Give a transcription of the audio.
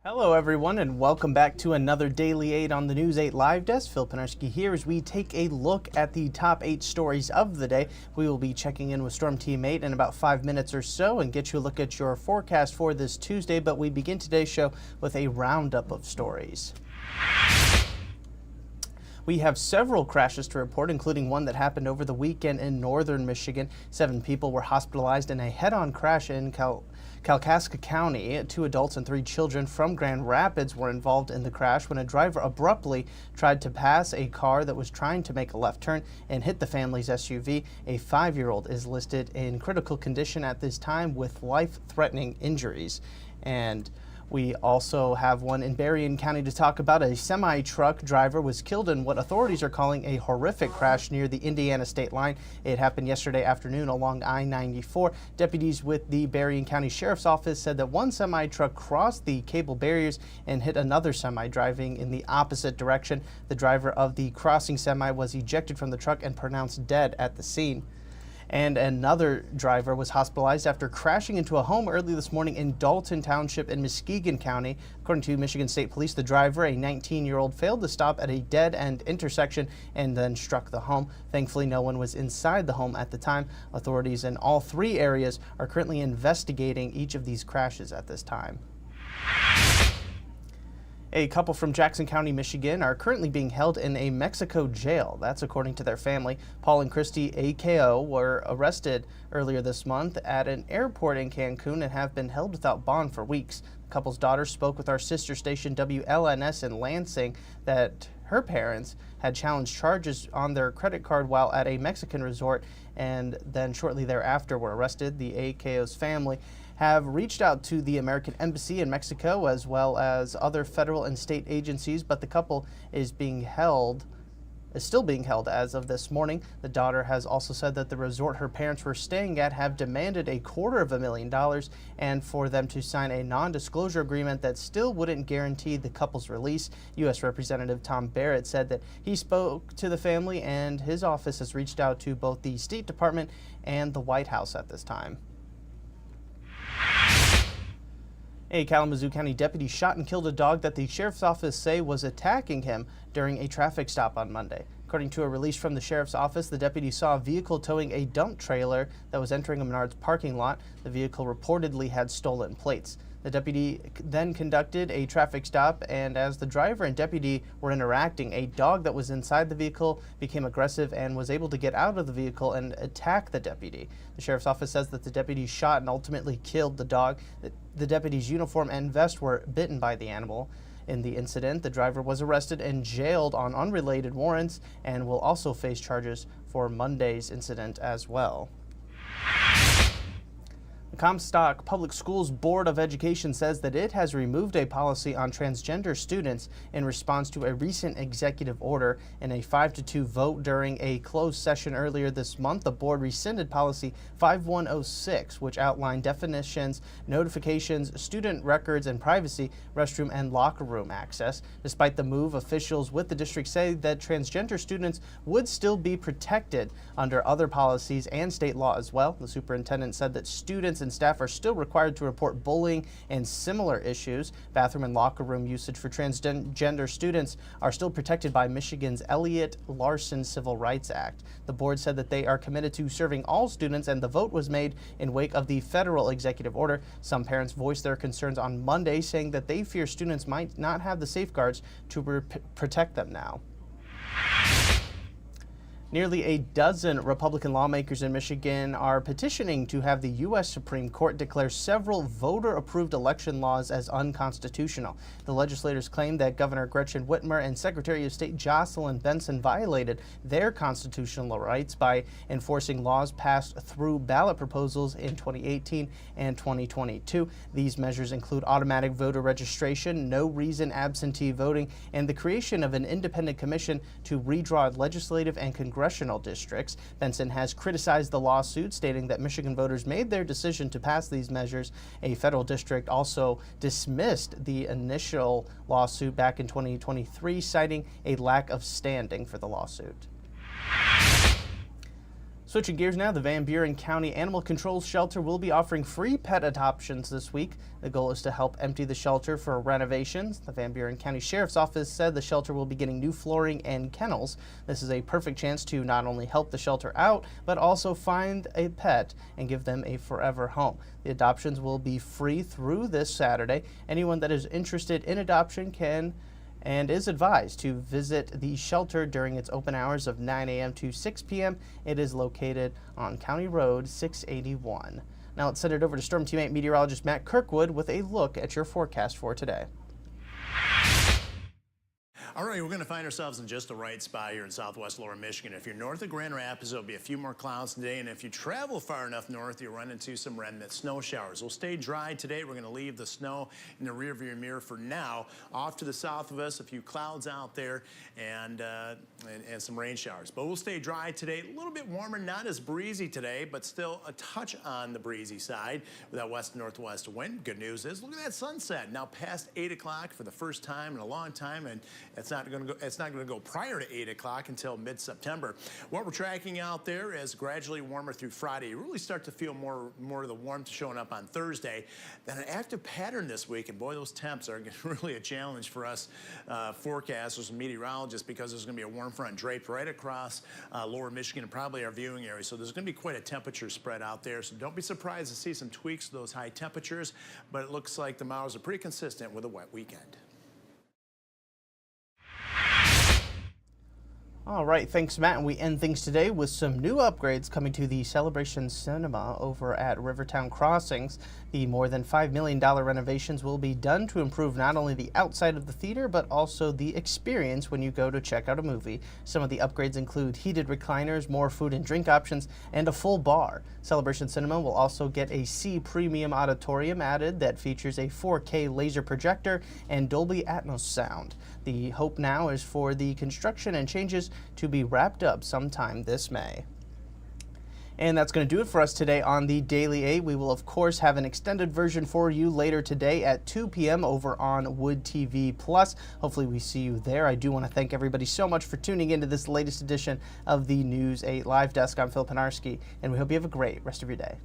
Hello everyone and welcome back to another Daily 8 on the News 8 Live Desk. Phil Penarski here as we take a look at the top 8 stories of the day. We will be checking in with Storm Team 8 in about 5 minutes or so and get you a look at your forecast for this Tuesday, but we begin today's show with a roundup of stories. We have several crashes to report, including one that happened over the weekend in northern Michigan. 7 people were hospitalized in a head-on crash in Kalkaska County. 2 adults and 3 children from Grand Rapids were involved in the crash when a driver abruptly tried to pass a car that was trying to make a left turn and hit the family's SUV. A 5-year-old is listed in critical condition at this time with life-threatening injuries. And we also have one in Berrien County to talk about. A semi-truck driver was killed in what authorities are calling a horrific crash near the Indiana state line. It happened yesterday afternoon along I-94. Deputies with the Berrien County Sheriff's Office said that one semi-truck crossed the cable barriers and hit another semi driving in the opposite direction. The driver of the crossing semi was ejected from the truck and pronounced dead at the scene. And another driver was hospitalized after crashing into a home early this morning in Dalton Township in Muskegon County. According to Michigan State Police, the driver, a 19-year-old, failed to stop at a dead-end intersection and then struck the home. Thankfully, no one was inside the home at the time. Authorities in all 3 areas are currently investigating each of these crashes at this time. A couple from Jackson County, Michigan are currently being held in a Mexico jail. That's according to their family. Paul and Christy AKO were arrested earlier this month at an airport in Cancun and have been held without bond for weeks. The couple's daughter spoke with our sister station WLNS in Lansing that her parents had challenged charges on their credit card while at a Mexican resort, and then shortly thereafter were arrested. The AKO's family have reached out to the American Embassy in Mexico as well as other federal and state agencies, but the couple is still being held as of this morning. The daughter has also said that the resort her parents were staying at have demanded $250,000 and for them to sign a non-disclosure agreement that still wouldn't guarantee the couple's release. U.S. Representative Tom Barrett said that he spoke to the family and his office has reached out to both the State Department and the White House at this time. A Kalamazoo County deputy shot and killed a dog that the sheriff's office say was attacking him during a traffic stop on Monday. According to a release from the sheriff's office, the deputy saw a vehicle towing a dump trailer that was entering a Menards parking lot. The vehicle reportedly had stolen plates. The deputy then conducted a traffic stop, and as the driver and deputy were interacting, a dog that was inside the vehicle became aggressive and was able to get out of the vehicle and attack the deputy. The sheriff's office says that the deputy shot and ultimately killed the dog. The deputy's uniform and vest were bitten by the animal. In the incident, the driver was arrested and jailed on unrelated warrants and will also face charges for Monday's incident as well. The Comstock Public Schools Board of Education says that it has removed a policy on transgender students in response to a recent executive order. In a 5-2 vote during a closed session earlier this month, the board rescinded policy 5106, which outlined definitions, notifications, student records and privacy, restroom and locker room access. Despite the move, officials with the district say that transgender students would still be protected under other policies and state law as well. The superintendent said that students and staff are still required to report bullying and similar issues. Bathroom and locker room usage for transgender students are still protected by Michigan's Elliott Larson Civil Rights Act. The board said that they are committed to serving all students, and the vote was made in wake of the federal executive order. Some parents voiced their concerns on Monday, saying that they fear students might not have the safeguards to protect them now. Nearly a dozen Republican lawmakers in Michigan are petitioning to have the U.S. Supreme Court declare several voter-approved election laws as unconstitutional. The legislators claim that Governor Gretchen Whitmer and Secretary of State Jocelyn Benson violated their constitutional rights by enforcing laws passed through ballot proposals in 2018 and 2022. These measures include automatic voter registration, no-reason absentee voting, and the creation of an independent commission to redraw legislative and congressional districts. Benson has criticized the lawsuit, stating that Michigan voters made their decision to pass these measures. A federal district also dismissed the initial lawsuit back in 2023, citing a lack of standing for the lawsuit. Switching gears now, the Van Buren County Animal Control Shelter will be offering free pet adoptions this week. The goal is to help empty the shelter for renovations. The Van Buren County Sheriff's Office said the shelter will be getting new flooring and kennels. This is a perfect chance to not only help the shelter out, but also find a pet and give them a forever home. The adoptions will be free through this Saturday. Anyone that is interested in adoption can and is advised to visit the shelter during its open hours of 9 a.m. to 6 p.m. It is located on County Road 681. Now let's send it over to Storm Team 8 meteorologist Matt Kirkwood with a look at your forecast for today. All right, we're going to find ourselves in just the right spot here in southwest lower Michigan. If you're north of Grand Rapids, there'll be a few more clouds today, and if you travel far enough north, you'll run into some remnant snow showers. We'll stay dry today. We're going to leave the snow in the rearview mirror for now. Off to the south of us, a few clouds out there and some rain showers. But we'll stay dry today. A little bit warmer, not as breezy today, but still a touch on the breezy side with that west-northwest wind. Good news is, look at that sunset now past 8 o'clock for the first time in a long time, and it's not going to go prior to 8 o'clock until mid-September. What we're tracking out there is gradually warmer through Friday. You really start to feel more of the warmth showing up on Thursday. Then an active pattern this week, and boy, those temps are really a challenge for us forecasters and meteorologists, because there's going to be a warm front draped right across lower Michigan and probably our viewing area. So there's going to be quite a temperature spread out there. So don't be surprised to see some tweaks to those high temperatures, but it looks like the models are pretty consistent with a wet weekend. All right, thanks, Matt. And we end things today with some new upgrades coming to the Celebration Cinema over at Rivertown Crossings. The more than $5 million renovations will be done to improve not only the outside of the theater, but also the experience when you go to check out a movie. Some of the upgrades include heated recliners, more food and drink options, and a full bar. Celebration Cinema will also get a C Premium auditorium added that features a 4K laser projector and Dolby Atmos sound. The hope now is for the construction and changes to be wrapped up sometime this May. And that's going to do it for us today on the Daily 8. We will, of course, have an extended version for you later today at 2 p.m. over on Wood TV Plus. Hopefully we see you there. I do want to thank everybody so much for tuning into this latest edition of the News 8 Live Desk. I'm Phil Penarski, and we hope you have a great rest of your day.